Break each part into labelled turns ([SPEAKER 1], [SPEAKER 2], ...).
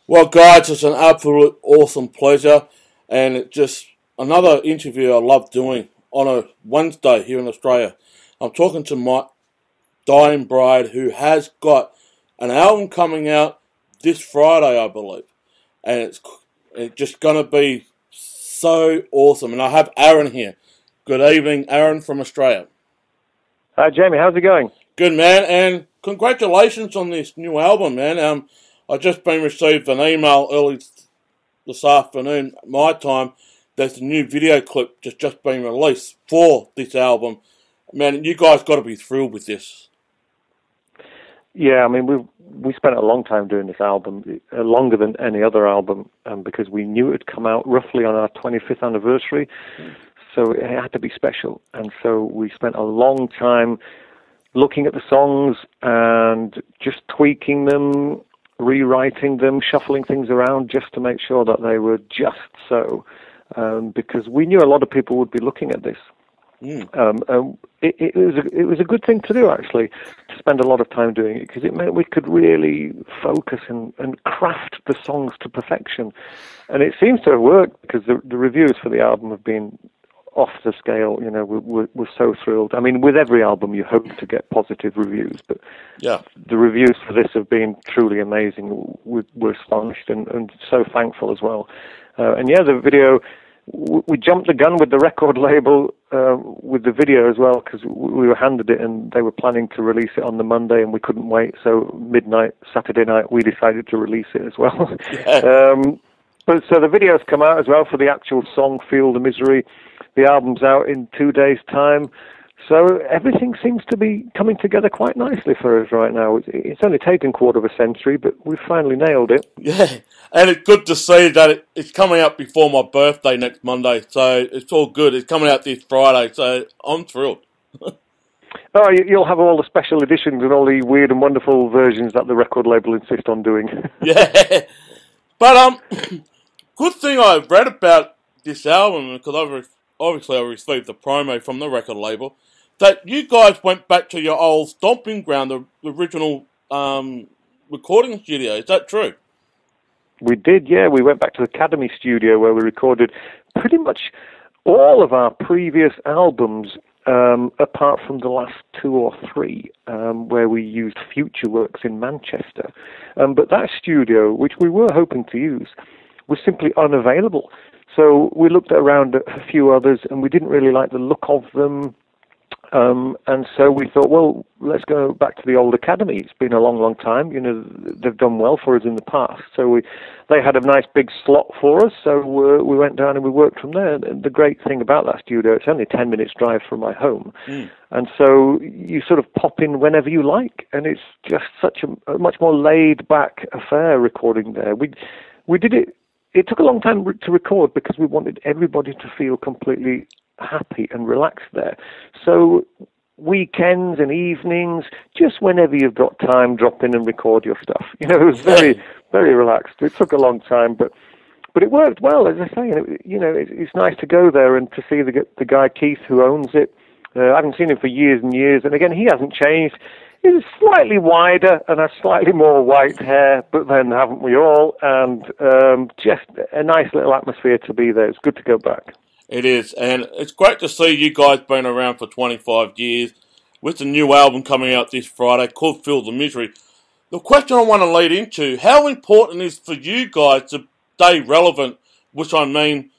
[SPEAKER 1] Well, guys, it's an absolute awesome pleasure, and it's just another interview I love doing on a Wednesday here in Australia. I'm talking to my dying bride who has got an album coming out this Friday, I believe, and it's just going to be so awesome. And I have Aaron here. Good evening, Aaron from Australia.
[SPEAKER 2] Hi, Jamie. How's it going?
[SPEAKER 1] Good, man, and congratulations on this new album, man. I just been received an email early this afternoon, my time. There's a new video clip just been released for this album. Man, you guys got to be thrilled with this.
[SPEAKER 2] Yeah, I mean, we spent a long time doing this album, longer than any other album, because we knew it would come out roughly on our 25th anniversary, so it had to be special. And so we spent a long time looking at the songs and just tweaking them, rewriting them, shuffling things around just to make sure that they were just so, because we knew a lot of people would be looking at this. It was a good thing to do, actually, to spend a lot of time doing it, because it meant we could really focus and craft the songs to perfection. And it seems to have worked, because the reviews for the album have been off the scale. You know, we're so thrilled. I mean, with every album you hope to get positive reviews, but
[SPEAKER 1] yeah,
[SPEAKER 2] the reviews for this have been truly amazing. We're astonished and so thankful as well. And yeah, the video, we jumped the gun with the record label with the video as well, because we were handed it and they were planning to release it on the Monday and we couldn't wait. So midnight, Saturday night, we decided to release it as well.
[SPEAKER 1] Yeah.
[SPEAKER 2] But so the video's come out as well for the actual song, Feel the Misery. The album's out in 2 days' time. So everything seems to be coming together quite nicely for us right now. It's only taken quarter of a century, but we've finally nailed it.
[SPEAKER 1] Yeah, and it's good to see that it's coming out before my birthday next Monday, so it's all good. It's coming out this Friday, so I'm thrilled.
[SPEAKER 2] Oh, you'll have all the special editions and all the weird and wonderful versions that the record label insist on doing.
[SPEAKER 1] Yeah, but good thing I read about this album, because obviously I received the promo from the record label, that you guys went back to your old stomping ground, the original recording studio. Is that true?
[SPEAKER 2] We did, yeah. We went back to the Academy studio where we recorded pretty much all of our previous albums, apart from the last 2 or 3, where we used Future Works in Manchester. But that studio, which we were hoping to use, was simply unavailable. So we looked around at a few others, and we didn't really like the look of them. And so we thought, well, let's go back to the old Academy. It's been a long, long time. You know, they've done well for us in the past. So they had a nice big slot for us. So we went down and we worked from there. And the great thing about that studio, it's only 10 minutes drive from my home. And so you sort of pop in whenever you like. And it's just such a much more laid back affair recording there. We did it. It took a long time to record because we wanted everybody to feel completely happy and relaxed there. So weekends and evenings, just whenever you've got time, drop in and record your stuff. You know, it was very, very relaxed. It took a long time, but it worked well, as I say. And it's nice to go there and to see the guy Keith who owns it. I haven't seen him for years and years, and again, he hasn't changed. He's slightly wider and has slightly more white hair, but then haven't we all? And just a nice little atmosphere to be there. It's good to go back.
[SPEAKER 1] It is, and it's great to see you guys been around for 25 years with the new album coming out this Friday called Feel the Misery. The question I want to lead into, how important is for you guys to stay relevant, which I mean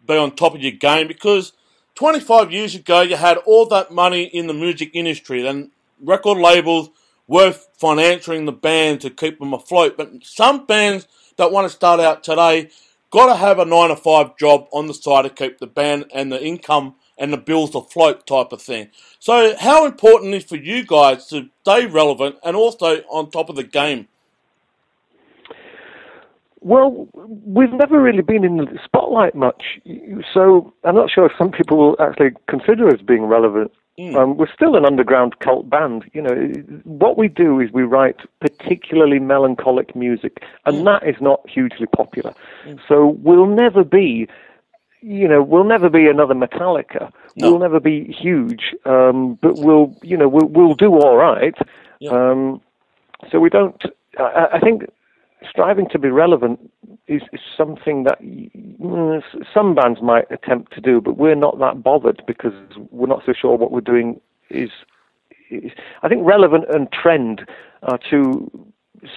[SPEAKER 1] be on top of your game, because 25 years ago you had all that money in the music industry and record labels were financing the band to keep them afloat, but some bands that want to start out today got to have a 9-to-5 job on the side to keep the band and the income and the bills afloat type of thing. So how important is for you guys to stay relevant and also on top of the game?
[SPEAKER 2] Well, we've never really been in the spotlight much, so I'm not sure if some people will actually consider us being relevant. We're still an underground cult band. You know, what we do is we write particularly melancholic music, and that is not hugely popular. So we'll never be another Metallica. No. We'll never be huge, but we'll do all right. Yeah. So we don't. I think striving to be relevant is something that some bands might attempt to do, but we're not that bothered because we're not so sure what we're doing is. I think relevant and trend are two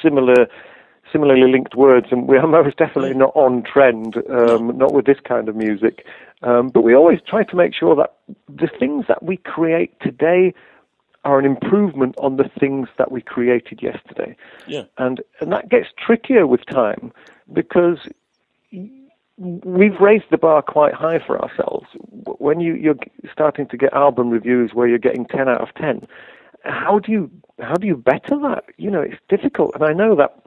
[SPEAKER 2] similarly linked words, and we are most definitely not on trend, not with this kind of music. But we always try to make sure that the things that we create today are an improvement on the things that we created yesterday.
[SPEAKER 1] Yeah.
[SPEAKER 2] And that gets trickier with time because we've raised the bar quite high for ourselves. When you're starting to get album reviews where you're getting 10 out of 10, how do you better that? You know, it's difficult. And I know that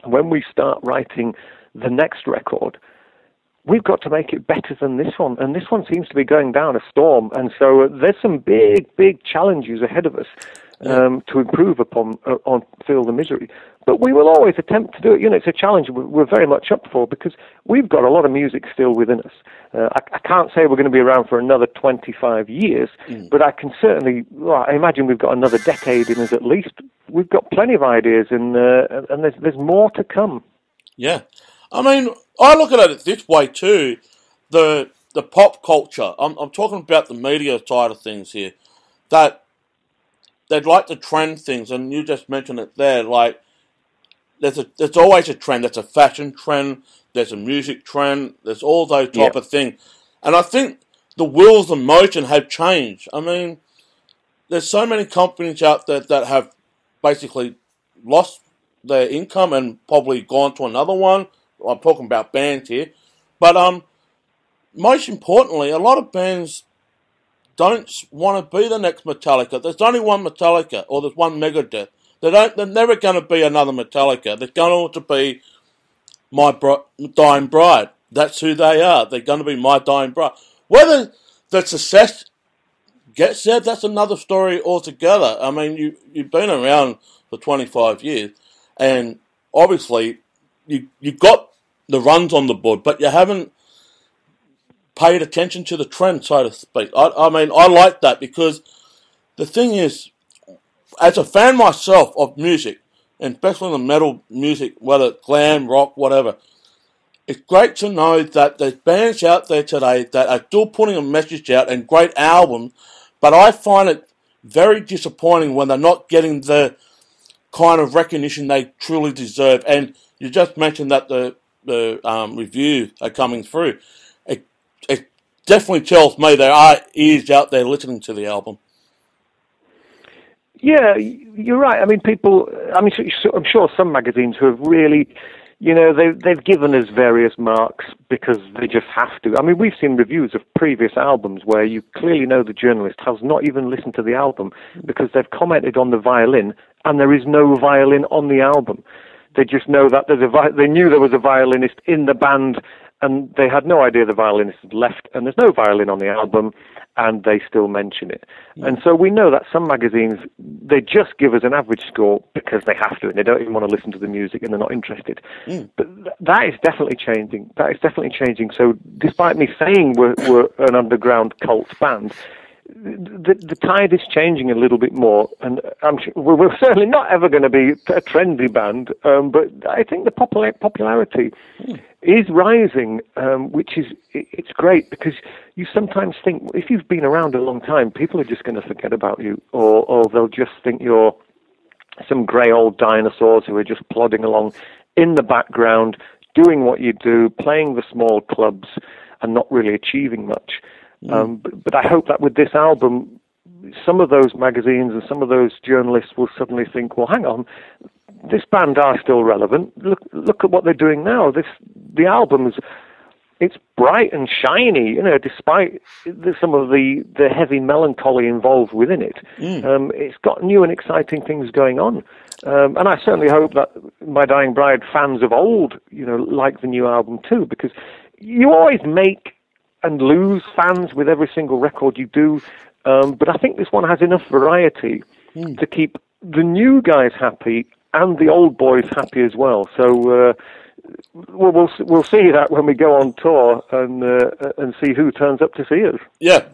[SPEAKER 2] when we start writing the next record, we've got to make it better than this one. And this one seems to be going down a storm. And so there's some big challenges ahead of us to improve upon on Feel the Misery. But we will always attempt to do it. You know, it's a challenge we're very much up for because we've got a lot of music still within us. I can't say we're going to be around for another 25 years, but I can certainly, I imagine we've got another decade in us at least. We've got plenty of ideas, and there's more to come.
[SPEAKER 1] Yeah. I mean, I look at it this way too. The pop culture. I'm talking about the media side of things here. That they'd like to trend things, and you just mentioned it there. Like there's always a trend. There's a fashion trend. There's a music trend. There's all those type of things. And I think the wheels of motion have changed. I mean, there's so many companies out there that have basically lost their income and probably gone to another one. I'm talking about bands here. But most importantly, a lot of bands don't want to be the next Metallica. There's only one Metallica, or there's one Megadeth. They're never going to be another Metallica. They're going to be my dying bride. That's who they are. They're going to be my dying bride. Whether the success gets there, that's another story altogether. I mean, you've been around for 25 years, and obviously you've got the runs on the board, but you haven't paid attention to the trend, so to speak. I mean, I like that because the thing is, as a fan myself of music, and especially the metal music, whether it's glam, rock, whatever, it's great to know that there's bands out there today that are still putting a message out and great albums, but I find it very disappointing when they're not getting the kind of recognition they truly deserve. And you just mentioned that the reviews are coming through. It definitely tells me there are ears out there listening to the album.
[SPEAKER 2] Yeah, you're right. I mean, I'm sure some magazines who have really, you know, they've given us various marks because they just have to. I mean, we've seen reviews of previous albums where you clearly know the journalist has not even listened to the album because they've commented on the violin and there is no violin on the album. They just know that they knew there was a violinist in the band and they had no idea the violinist had left and there's no violin on the album, and they still mention it. Yeah. And so we know that some magazines, they just give us an average score because they have to, and they don't even want to listen to the music and they're not interested. But that is definitely changing. That is definitely changing. So despite me saying we're an underground cult band, the tide is changing a little bit more, and I'm sure we're certainly not ever going to be a trendy band, but I think the popularity is rising, which is, it's great, because you sometimes think, if you've been around a long time, people are just going to forget about you, or they'll just think you're some grey old dinosaurs who are just plodding along in the background, doing what you do, playing the small clubs, and not really achieving much. But I hope that with this album, some of those magazines and some of those journalists will suddenly think, well, hang on, this band are still relevant. Look at what they're doing now. The album's, it's bright and shiny, you know, despite some of the heavy melancholy involved within it. It's got new and exciting things going on. And I certainly hope that My Dying Bride fans of old, you know, like the new album too, because you always make and lose fans with every single record you do. But I think this one has enough variety to keep the new guys happy and the old boys happy as well. So we'll see that when we go on tour and see who turns up to see us.
[SPEAKER 1] Yeah.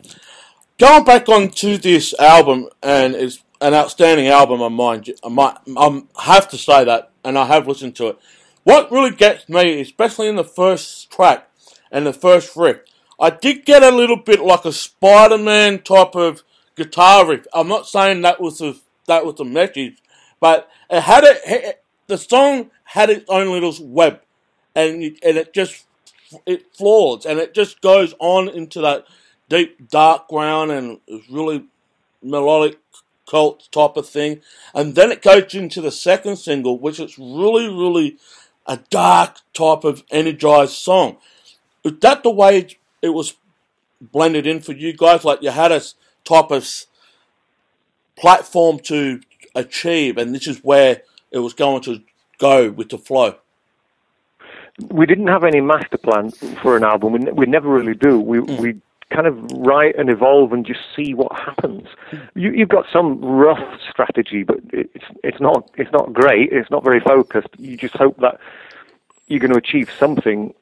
[SPEAKER 1] Going back onto this album, and it's an outstanding album of mine, I have to say that, and I have listened to it. what really gets me, especially in the first track and the first riff, I did get a little bit like a Spider-Man type of guitar riff. I'm not saying that was the message, but the song had its own little web, and it floors, and it just goes on into that deep dark ground, and it's really melodic cult type of thing. And then it goes into the second single, which is really, really a dark type of energized song. Is that the way it was blended in for you guys? Like you had a type of platform to achieve, and this is where it was going to go with the flow.
[SPEAKER 2] We didn't have any master plan for an album. We never really do. We kind of write and evolve and just see what happens. You've got some rough strategy, but it's not great. It's not very focused. You just hope that you're going to achieve something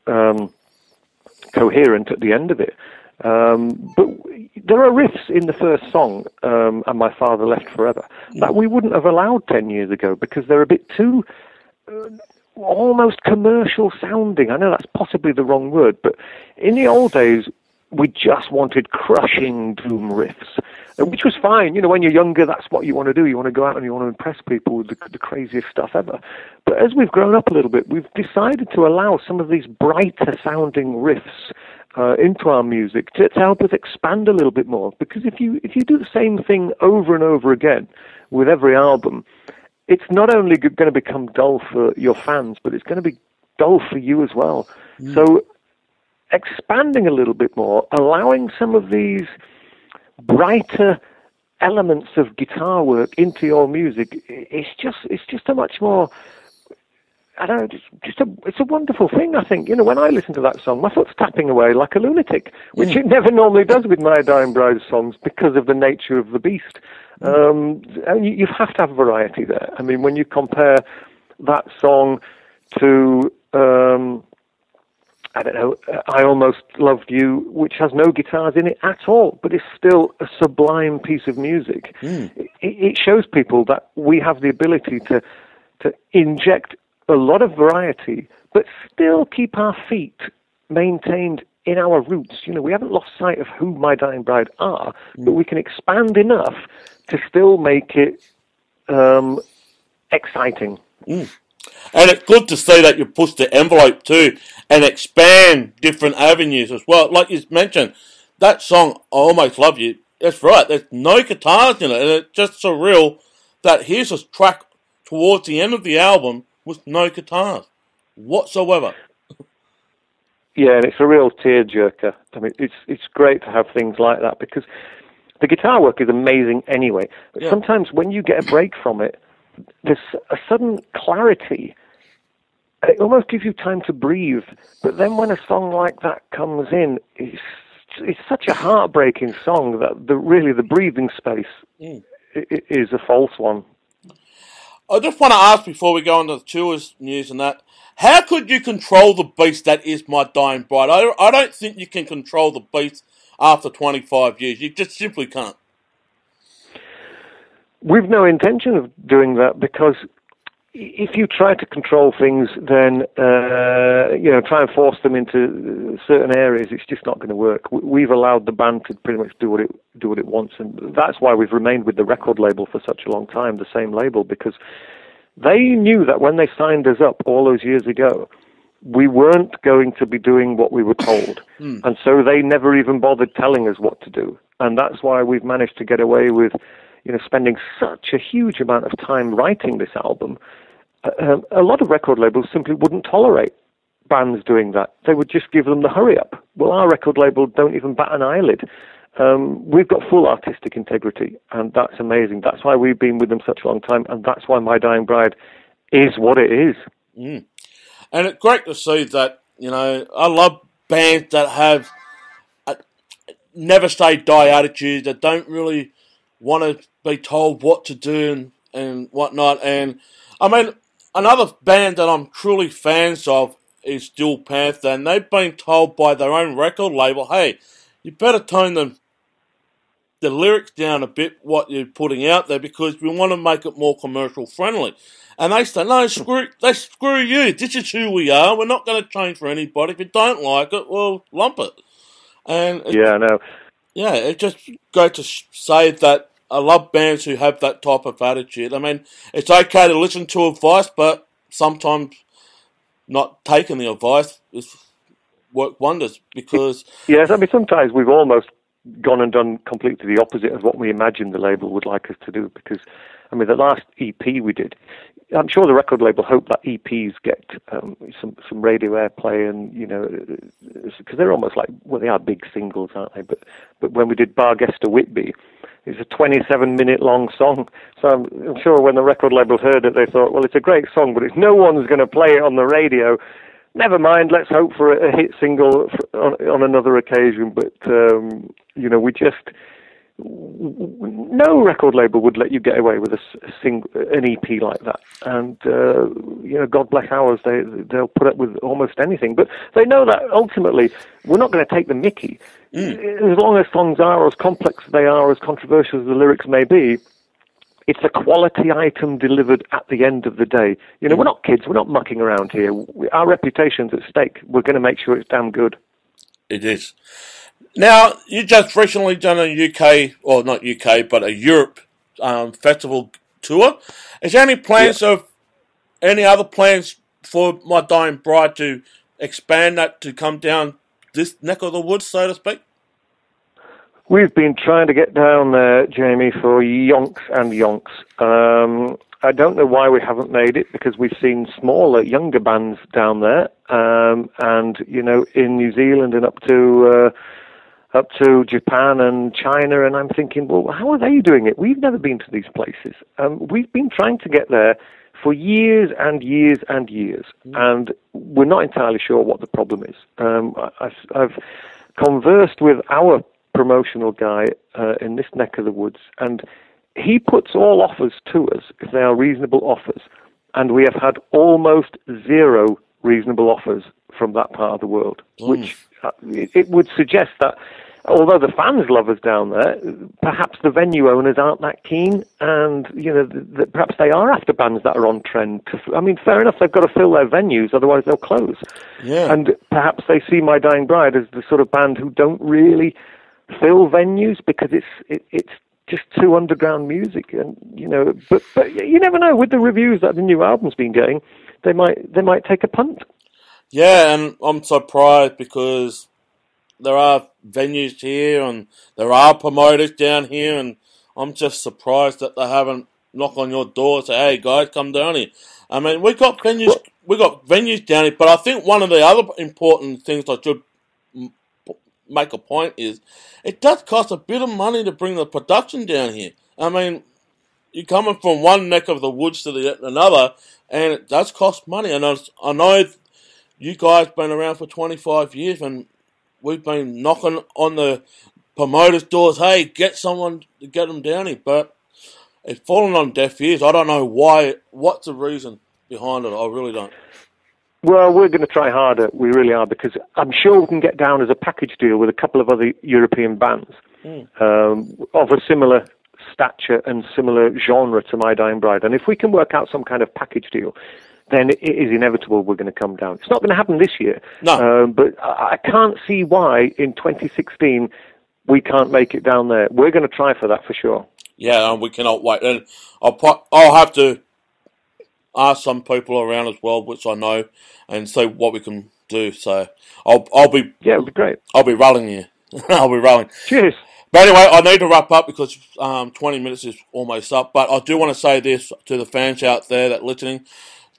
[SPEAKER 2] coherent at the end of it. But there are riffs in the first song, And My Father Left Forever, that we wouldn't have allowed 10 years ago because they're a bit too almost commercial sounding. I know that's possibly the wrong word, but in the old days, we just wanted crushing doom riffs, which was fine. You know, when you're younger, that's what you want to do. You want to go out and you want to impress people with the craziest stuff ever. But as we've grown up a little bit, we've decided to allow some of these brighter sounding riffs into our music to help us expand a little bit more. Because if you do the same thing over and over again with every album, it's not only going to become dull for your fans, but it's going to be dull for you as well. So expanding a little bit more, allowing some of these brighter elements of guitar work into your music, it's just a much more, I don't know, it's a wonderful thing, I think. You know, when I listen to that song, my foot's tapping away like a lunatic, which it never normally does with My Dying Bride songs because of the nature of the beast. And you have to have variety there. I mean, when you compare that song to I don't know, I Almost Loved You, which has no guitars in it at all, but it's still a sublime piece of music. It shows people that we have the ability to inject a lot of variety, but still keep our feet maintained in our roots. You know, we haven't lost sight of who My Dying Bride are, but we can expand enough to still make it exciting.
[SPEAKER 1] And it's good to see that you push the envelope too and expand different avenues as well. Like you mentioned, that song, I Almost Love You, that's right, there's no guitars in it, and it's just surreal that here's a track towards the end of the album with no guitars whatsoever.
[SPEAKER 2] Yeah, and it's a real tearjerker. I mean, it's great to have things like that because the guitar work is amazing anyway. But sometimes when you get a break from it, there's a sudden clarity. It almost gives you time to breathe. But then when a song like that comes in, it's such a heartbreaking song that the breathing space is a false one.
[SPEAKER 1] I just want to ask before we go on to the tours news and that, how could you control the beast that is My Dying Bride? I don't think you can control the beast after 25 years. You just simply can't.
[SPEAKER 2] We've no intention of doing that because if you try to control things, then try and force them into certain areas, it's just not going to work. We've allowed the band to pretty much do what it wants, and that's why we've remained with the record label for such a long time, the same label, because they knew that when they signed us up all those years ago, we weren't going to be doing what we were told, and so they never even bothered telling us what to do, and that's why we've managed to get away with spending such a huge amount of time writing this album. A lot of record labels simply wouldn't tolerate bands doing that. They would just give them the hurry up. Well, our record label don't even bat an eyelid. We've got full artistic integrity, and that's amazing. That's why we've been with them such a long time, and that's why My Dying Bride is what it is.
[SPEAKER 1] And it's great to see that, I love bands that have a never say die attitude, that don't really want to be told what to do and whatnot. And I mean, another band that I'm truly fans of is Steel Panther, and they've been told by their own record label, hey, you better tone them the lyrics down a bit, what you're putting out there, because we want to make it more commercial friendly. And they say, no, screw you. This is who we are. We're not going to change for anybody. If you don't like it, well, lump it. And
[SPEAKER 2] I know.
[SPEAKER 1] Yeah, it's just great to say that I love bands who have that type of attitude. I mean, it's okay to listen to advice, but sometimes not taking the advice is work wonders, because...
[SPEAKER 2] Yes, I mean, sometimes we've almost gone and done completely the opposite of what we imagined the label would like us to do, because, I mean, the last EP we did, I'm sure the record label hoped that EPs get some radio airplay, and, you know, because they're almost like, well, they are big singles, aren't they? But when we did Bargester Whitby, it's a 27-minute long song. So I'm sure when the record label heard it, they thought, well, it's a great song, but it's no one's going to play it on the radio. Never mind, let's hope for a hit single on another occasion. But, you know, no record label would let you get away with an EP like that. And, you know, God bless ours, they'll put up with almost anything. But they know that ultimately we're not going to take the mickey. As long as songs are as complex as they are, as controversial as the lyrics may be, it's a quality item delivered at the end of the day. You know, we're not kids. We're not mucking around here. Our reputation's at stake. We're going to make sure it's damn good.
[SPEAKER 1] It is. Now, you just recently done a UK, or not UK, but a Europe festival tour. Is there any plans any other plans for My Dying Bride to expand that to come down this neck of the woods, so to speak?
[SPEAKER 2] We've been trying to get down there, Jamie, for yonks and yonks. I don't know why we haven't made it, because we've seen smaller, younger bands down there, and, you know, in New Zealand and up to Japan and China, and I'm thinking, well, how are they doing it? We've never been to these places. We've been trying to get there for years and years and years, and we're not entirely sure what the problem is. I've conversed with our promotional guy in this neck of the woods, and he puts all offers to us if they are reasonable offers, and we have had almost zero reasonable offers from that part of the world, which it would suggest that although the fans love us down there, perhaps the venue owners aren't that keen, and, you know, perhaps they are after bands that are on trend. I mean, fair enough, they've got to fill their venues, otherwise they'll close. Yeah. And perhaps they see My Dying Bride as the sort of band who don't really fill venues because it's just too underground music, and, you know, but you never know. With the reviews that the new album's been getting, they might take a punt. Yeah,
[SPEAKER 1] and I'm surprised because there are venues here and there are promoters down here, and I'm just surprised that they haven't knocked on your door and say, hey guys, come down here. I mean, we got venues down here, but I think one of the other important things I should make a point is it does cost a bit of money to bring the production down here. I mean, you're coming from one neck of the woods to another, and it does cost money. And I know you guys been around for 25 years, and we've been knocking on the promoters' doors, hey, get someone to get them down here, but it's fallen on deaf ears. I don't know why. What's the reason behind it? I really don't.
[SPEAKER 2] Well, we're going to try harder. We really are, because I'm sure we can get down as a package deal with a couple of other European bands of a similar stature and similar genre to My Dying Bride. And if we can work out some kind of package deal, then it is inevitable we're going to come down. It's not going to happen this year. No. But I can't see why in 2016 we can't make it down there. We're going to try for that for sure.
[SPEAKER 1] Yeah, we cannot wait. And I'll have to ask some people around as well, which I know, and see what we can do. So I'll be...
[SPEAKER 2] Yeah, it would be great.
[SPEAKER 1] I'll be rolling here. I'll be rolling.
[SPEAKER 2] Cheers.
[SPEAKER 1] But anyway, I need to wrap up because 20 minutes is almost up. But I do want to say this to the fans out there that are listening,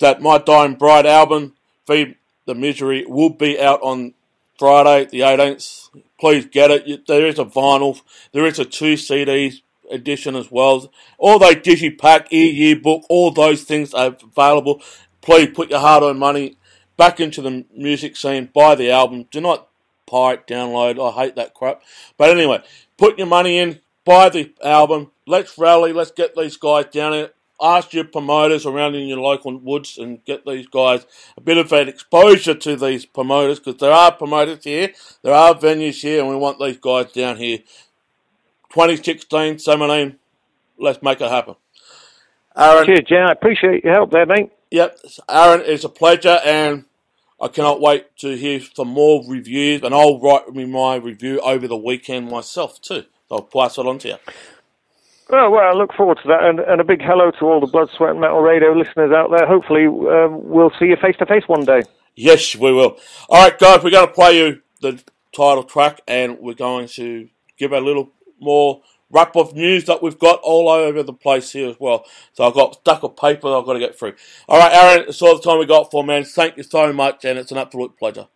[SPEAKER 1] that My Dying Bride album, Feed the Misery, will be out on Friday, the 18th. Please get it. There is a vinyl. There is a 2 CDs edition as well. All those digipack, e-yearbook, all those things are available. Please put your hard-earned money back into the music scene. Buy the album. Do not pirate, download. I hate that crap. But anyway, put your money in. Buy the album. Let's rally. Let's get these guys down here. Ask your promoters around in your local woods and get these guys a bit of an exposure to these promoters, because there are promoters here, there are venues here, and we want these guys down here 2016, 17. Let's make it happen. Aaron.
[SPEAKER 2] Cheers, Jan. I appreciate your help there, mate.
[SPEAKER 1] Yep, Aaron, it's a pleasure, and I cannot wait to hear some more reviews, and I'll write me my review over the weekend myself too. I'll pass it on to you.
[SPEAKER 2] Oh, well, I look forward to that, and a big hello to all the Blood, Sweat and Metal Radio listeners out there. Hopefully, we'll see you face-to-face one day.
[SPEAKER 1] Yes, we will. All right, guys, we're going to play you the title track, and we're going to give a little more wrap-up news that we've got all over the place here as well. So I've got a stack of paper that I've got to get through. All right, Aaron, it's all the time we got for, man. Thank you so much, and it's an absolute pleasure.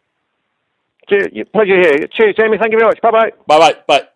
[SPEAKER 2] Cheers, pleasure here. Cheers, Jamie. Thank you very much. Bye-bye.
[SPEAKER 1] Bye-bye. Bye.